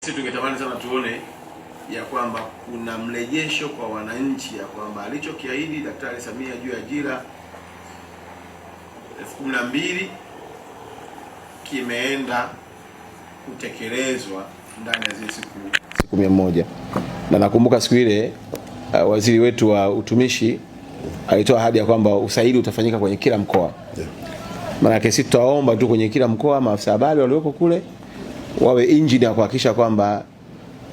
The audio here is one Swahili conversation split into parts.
Sisi tungetamani sana tuone ya kwamba kuna mrejesho kwa wananchi ya kwamba alichokiahidi Daktari Samia juu ya ajira 12,000 kimeenda kutekelezwa ndani ya zile siku 100. Na nakumbuka siku ile waziri wetu wa utumishi alitoa ahadi ya kwamba usaili utafanyika kwenye kila mkoa. Maana sisi tutaomba tu kwenye kila mkoa maafisa habari walioko kule wawe injini ya kuhakikisha kwamba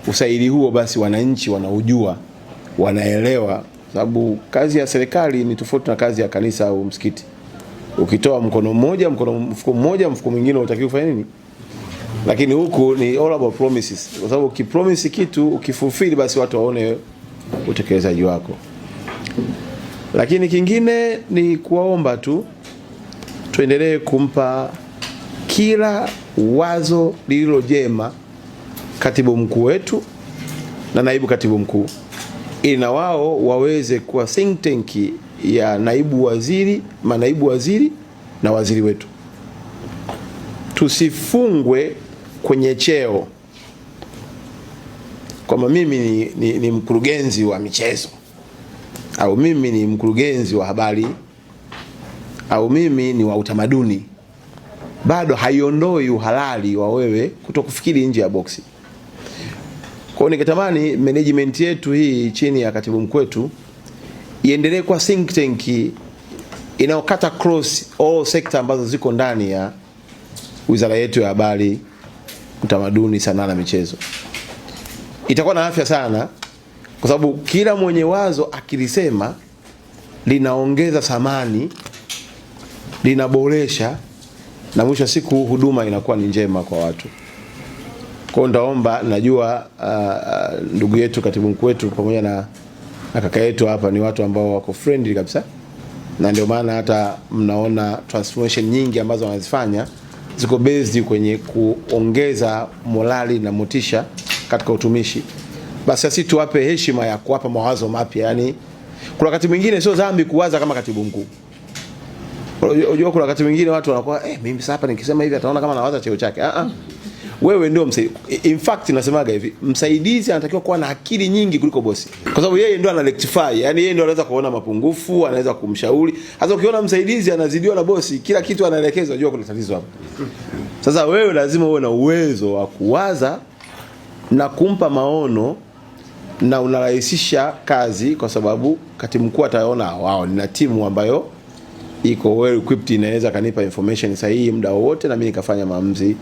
usaili huo basi wananchi wanaujua, wanaelewa, sababu kazi ya serikali ni tofauti na kazi ya kanisa au msikiti. Ukitoa mkono mmoja, mfuko mmoja, mfuko mwingine unatakiwa kufanya nini? Lakini huku ni all about promises. Kwa sababu ukipromise kitu, ukifulfill basi watu waone utekelezaji wako. Lakini kingine ni kuwaomba tu tuendelee kumpa kila wazo lililo jema katibu mkuu wetu na naibu katibu mkuu, ili na wao waweze kuwa think tank ya naibu waziri, manaibu waziri na waziri wetu. Tusifungwe kwenye cheo kwamba mimi ni mkurugenzi wa michezo, au mimi ni mkurugenzi wa habari, au mimi ni wa utamaduni. Bado haiondoi uhalali wa wewe kutokufikiri nje ya boksi. Kwa hiyo ningetamani management yetu hii chini ya katibu mkuu wetu iendelee kwa think tank inayokata cross all sector ambazo ziko ndani ya wizara yetu ya habari, utamaduni, sanaa na michezo. Itakuwa na afya sana kwa sababu kila mwenye wazo akilisema linaongeza thamani, linaboresha, na mwisho siku huduma inakuwa ni njema kwa watu. Kwa ndaomba, najua ndugu yetu katibu mkuu wetu pamoja na kaka yetu hapa ni watu ambao wako friendly kabisa, na ndio maana hata mnaona transformation nyingi ambazo wanazifanya ziko based kwenye kuongeza morali na motisha katika utumishi. Basi sisi tuwape heshima ya kuwapa mawazo mapya. Yani kuna wakati mwingine sio dhambi kuwaza kama katibu mkuu. Unajua kuna wakati mwingine watu wanakuwa mimi sasa hapa nikisema hivi ataona kama nawaza cheo chake. Wewe ndio msaidizi. In fact nasemaga hivi, msaidizi anatakiwa kuwa na akili nyingi kuliko bosi. Kwa sababu yeye ndio ana rectify, yani yeye ndio anaweza kuona mapungufu, anaweza kumshauri. Hata ukiona msaidizi anazidiwa na bosi, kila kitu anaelekezwa, unajua kuna tatizo hapo. Sasa wewe lazima uwe na uwezo wa kuwaza na kumpa maono, na unarahisisha kazi kwa sababu katibu mkuu ataona wao nina timu ambayo iko well equipped, inaweza kanipa information sahihi muda wote na mimi nikafanya maamuzi